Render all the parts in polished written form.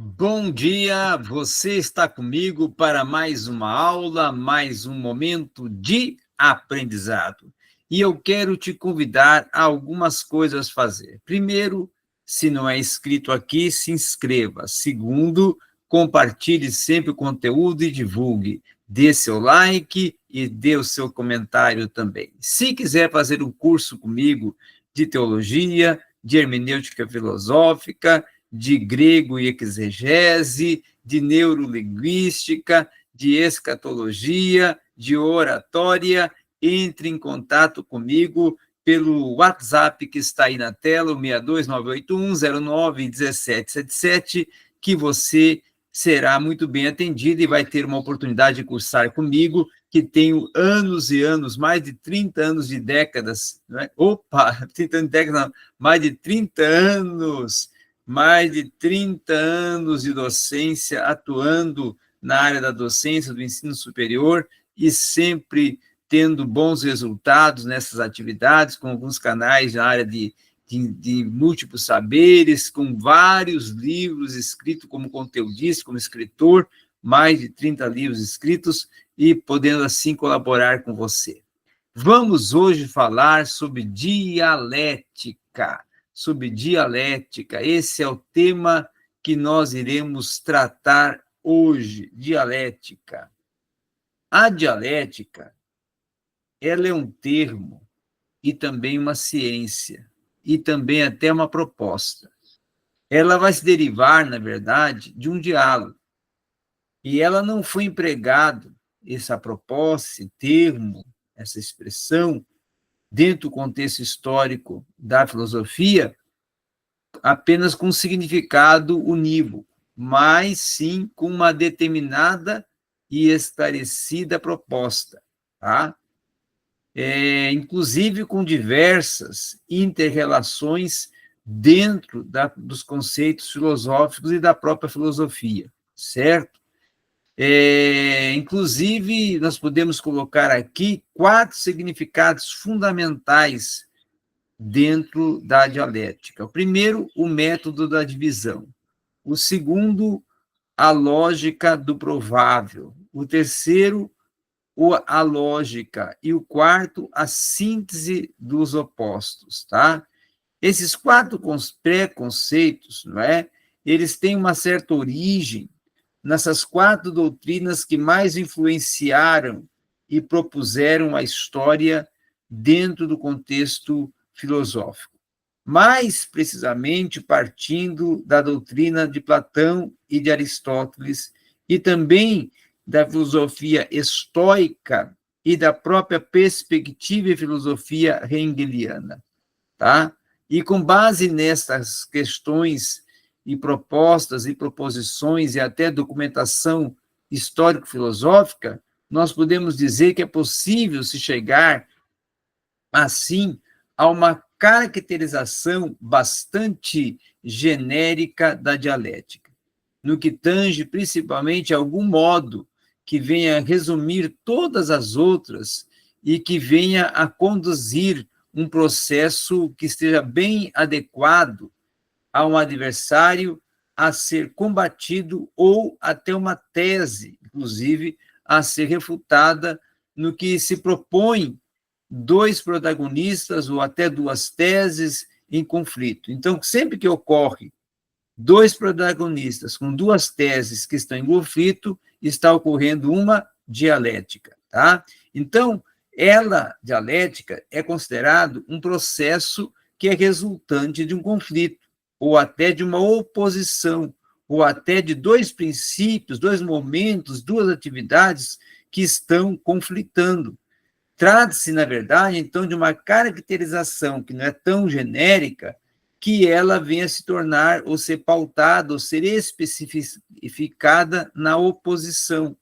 Bom dia, você está comigo para mais uma aula, mais um momento de aprendizado. E eu quero te convidar a algumas coisas a fazer. Primeiro, se não é inscrito aqui, se inscreva. Segundo, compartilhe sempre o conteúdo e divulgue. Dê seu like e dê o seu comentário também. Se quiser fazer um curso comigo de teologia, de hermenêutica filosófica, de grego e exegese, de neurolinguística, de escatologia, de oratória, entre em contato comigo pelo WhatsApp que está aí na tela, o 62981091777, que você será muito bem atendido e vai ter uma oportunidade de cursar comigo, que tenho anos e anos, mais de 30 anos de décadas, né? Opa, 30 anos de décadas, não, mais de 30 anos de docência, atuando na área da docência, do ensino superior, e sempre tendo bons resultados nessas atividades, com alguns canais na área de múltiplos saberes, com vários livros escritos como conteudista, como escritor, mais de 30 livros escritos, e podendo assim colaborar com você. Vamos hoje falar sobre dialética. Esse é o tema que nós iremos tratar hoje, dialética. A dialética, ela é um termo e também uma ciência, e também até uma proposta. Ela vai se derivar, na verdade, de um diálogo. E ela não foi empregada, essa proposta, esse termo, essa expressão, dentro do contexto histórico da filosofia, apenas com significado unívoco, mas sim com uma determinada e esclarecida proposta, tá? Inclusive com diversas interrelações dentro dos conceitos filosóficos e da própria filosofia, certo? Inclusive, nós podemos colocar aqui 4 significados fundamentais dentro da dialética. O primeiro, o método da divisão. O segundo, a lógica do provável. O terceiro, a lógica. E o quarto, a síntese dos opostos, tá? Esses 4 preconceitos, não é? Eles têm uma certa origem nessas 4 doutrinas que mais influenciaram e propuseram a história dentro do contexto filosófico. Mais precisamente partindo da doutrina de Platão e de Aristóteles, e também da filosofia estoica e da própria perspectiva e filosofia hegeliana, tá? E com base nessas questões e propostas e proposições e até documentação histórico-filosófica, nós podemos dizer que é possível se chegar, assim, a uma caracterização bastante genérica da dialética, no que tange principalmente a algum modo que venha resumir todas as outras e que venha a conduzir um processo que esteja bem adequado a um adversário a ser combatido ou até uma tese, inclusive, a ser refutada no que se propõe 2 protagonistas ou até 2 teses em conflito. Então, sempre que ocorre 2 protagonistas com 2 teses que estão em conflito, está ocorrendo uma dialética, tá? Então, dialética, é considerado um processo que é resultante de um conflito, ou até de uma oposição, ou até de 2 princípios, 2 momentos, 2 atividades que estão conflitando. Trata-se, na verdade, então, de uma caracterização que não é tão genérica, que ela venha se tornar, ou ser pautada, ou ser especificada na oposição,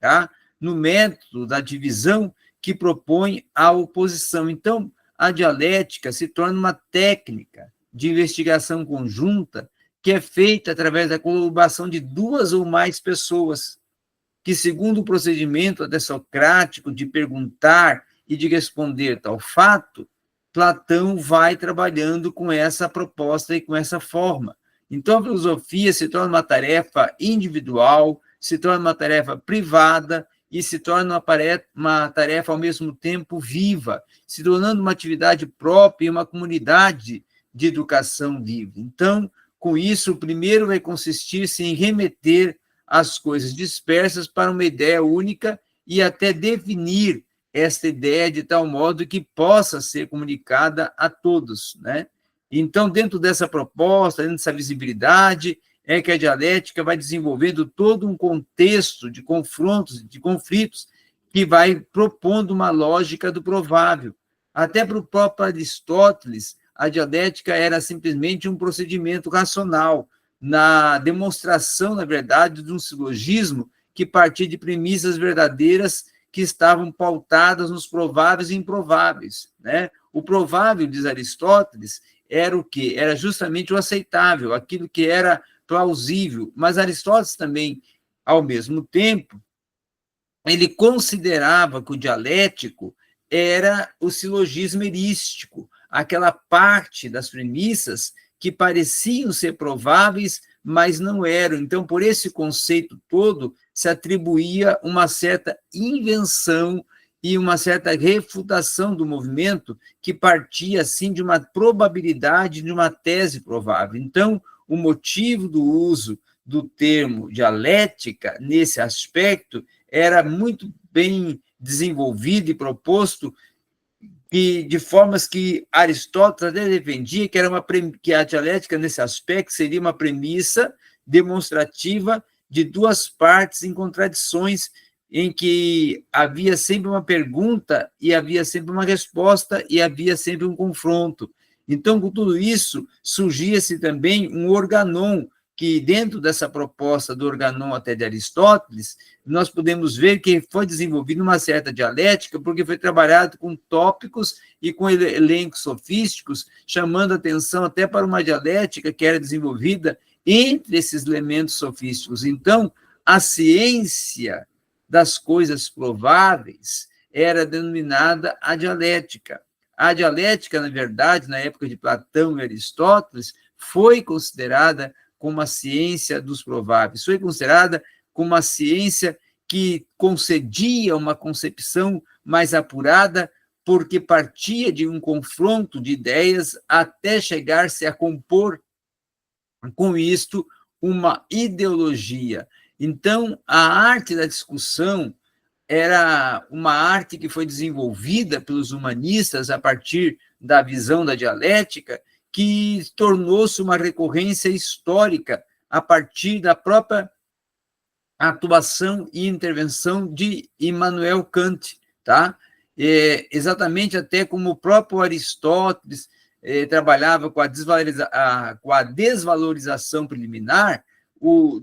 tá? No método da divisão que propõe a oposição. Então, a dialética se torna uma técnica de investigação conjunta que é feita através da colaboração de 2 ou mais pessoas, que, segundo o procedimento até socrático de perguntar e de responder tal fato, Platão vai trabalhando com essa proposta e com essa forma. Então, a filosofia se torna uma tarefa individual, se torna uma tarefa privada e se torna uma tarefa, ao mesmo tempo, viva, se tornando uma atividade própria e uma comunidade de educação viva. Então, com isso, o primeiro vai consistir-se em remeter as coisas dispersas para uma ideia única e até definir esta ideia de tal modo que possa ser comunicada a todos, né? Então, dentro dessa proposta, dentro dessa visibilidade, é que a dialética vai desenvolvendo todo um contexto de confrontos, de conflitos, que vai propondo uma lógica do provável. Até para o próprio Aristóteles, a dialética era simplesmente um procedimento racional, na demonstração, na verdade, de um silogismo que partia de premissas verdadeiras que estavam pautadas nos prováveis e improváveis, né? O provável, diz Aristóteles, era o quê? Era justamente o aceitável, aquilo que era plausível. Mas Aristóteles também, ao mesmo tempo, ele considerava que o dialético era o silogismo erístico, aquela parte das premissas que pareciam ser prováveis, mas não eram. Então, por esse conceito todo, se atribuía uma certa invenção e uma certa refutação do movimento que partia, assim, de uma probabilidade, de uma tese provável. Então, o motivo do uso do termo dialética, nesse aspecto, era muito bem desenvolvido e proposto, e de formas que Aristóteles até defendia que a dialética, nesse aspecto, seria uma premissa demonstrativa de duas partes em contradições, em que havia sempre uma pergunta e havia sempre uma resposta e havia sempre um confronto. Então, com tudo isso, surgia-se também um organon, que dentro dessa proposta do organon até de Aristóteles, nós podemos ver que foi desenvolvida uma certa dialética, porque foi trabalhado com tópicos e com elencos sofísticos, chamando atenção até para uma dialética que era desenvolvida entre esses elementos sofísticos. Então, a ciência das coisas prováveis era denominada a dialética. A dialética, na verdade, na época de Platão e Aristóteles, foi considerada como a ciência dos prováveis, foi considerada como uma ciência que concedia uma concepção mais apurada, porque partia de um confronto de ideias até chegar-se a compor, com isto, uma ideologia. Então, a arte da discussão era uma arte que foi desenvolvida pelos humanistas a partir da visão da dialética, que tornou-se uma recorrência histórica a partir da própria atuação e intervenção de Immanuel Kant, tá? Exatamente até como o próprio Aristóteles trabalhava com a desvalorização preliminar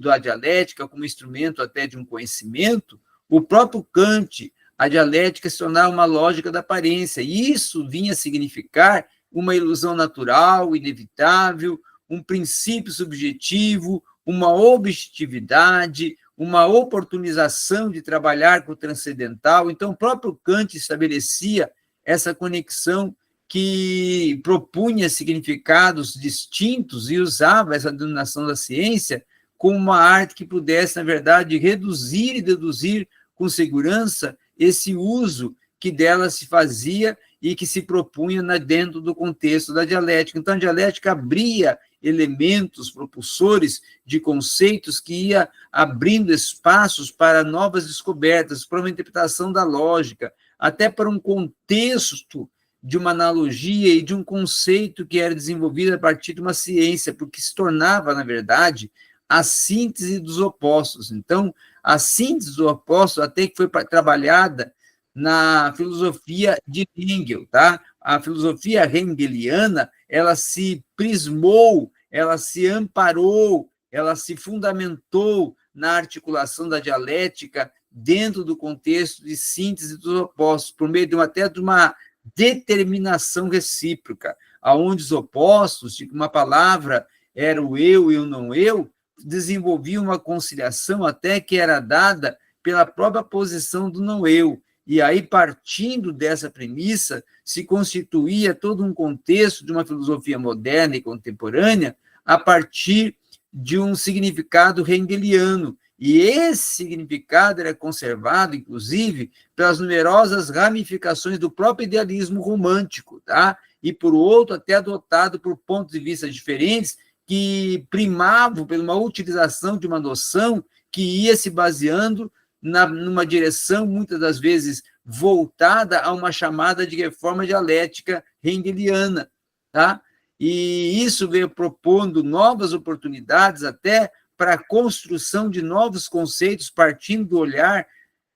da dialética como instrumento até de um conhecimento, o próprio Kant, a dialética se tornava uma lógica da aparência, e isso vinha a significar uma ilusão natural, inevitável, um princípio subjetivo, uma objetividade, uma oportunização de trabalhar com o transcendental. Então, o próprio Kant estabelecia essa conexão que propunha significados distintos e usava essa denominação da ciência como uma arte que pudesse, na verdade, reduzir e deduzir com segurança esse uso que dela se fazia e que se propunha dentro do contexto da dialética. Então, a dialética abria elementos propulsores de conceitos que ia abrindo espaços para novas descobertas, para uma interpretação da lógica, até para um contexto de uma analogia e de um conceito que era desenvolvido a partir de uma ciência, porque se tornava, na verdade, a síntese dos opostos. Então, a síntese dos opostos até que foi trabalhada na filosofia de Hegel, tá? A filosofia hegeliana, ela se prismou, ela se amparou, ela se fundamentou na articulação da dialética dentro do contexto de síntese dos opostos, por meio até de uma determinação recíproca, aonde os opostos, tipo uma palavra era o eu e o não eu, desenvolviam uma conciliação até que era dada pela própria posição do não eu. E aí, partindo dessa premissa, se constituía todo um contexto de uma filosofia moderna e contemporânea a partir de um significado hegeliano, e esse significado era conservado, inclusive, pelas numerosas ramificações do próprio idealismo romântico, tá? E, por outro, até adotado por pontos de vista diferentes, que primavam por uma utilização de uma noção que ia se baseando numa direção, muitas das vezes, voltada a uma chamada de reforma dialética hegeliana, tá? E isso veio propondo novas oportunidades até para a construção de novos conceitos, partindo do olhar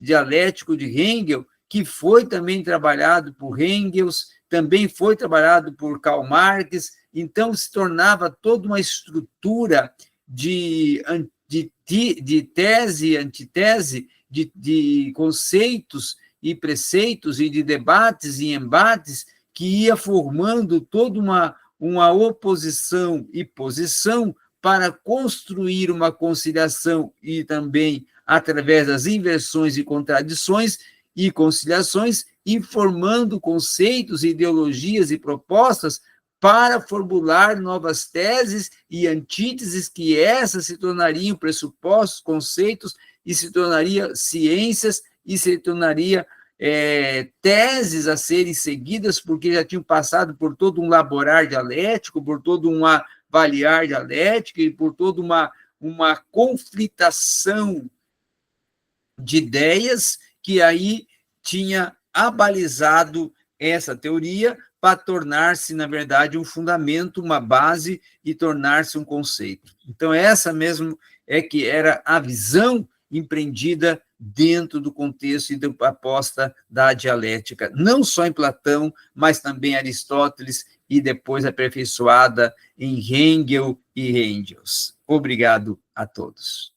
dialético de Hegel, que foi também trabalhado por Engels, também foi trabalhado por Karl Marx, então se tornava toda uma estrutura de tese e antitese, de conceitos e preceitos, e de debates e embates, que ia formando toda uma oposição e posição para construir uma conciliação e também através das inversões e contradições e conciliações, informando conceitos, ideologias e propostas para formular novas teses e antíteses, que essas se tornariam pressupostos, conceitos, e se tornariam ciências, e se tornaria teses a serem seguidas, porque já tinham passado por todo um laborar dialético, por todo um avaliar dialético e por toda uma conflitação de ideias que aí tinha abalizado essa teoria para tornar-se, na verdade, um fundamento, uma base e tornar-se um conceito. Então, essa mesmo é que era a visão empreendida dentro do contexto e da proposta da dialética, não só em Platão, mas também Aristóteles e depois aperfeiçoada em Hegel e Engels. Obrigado a todos.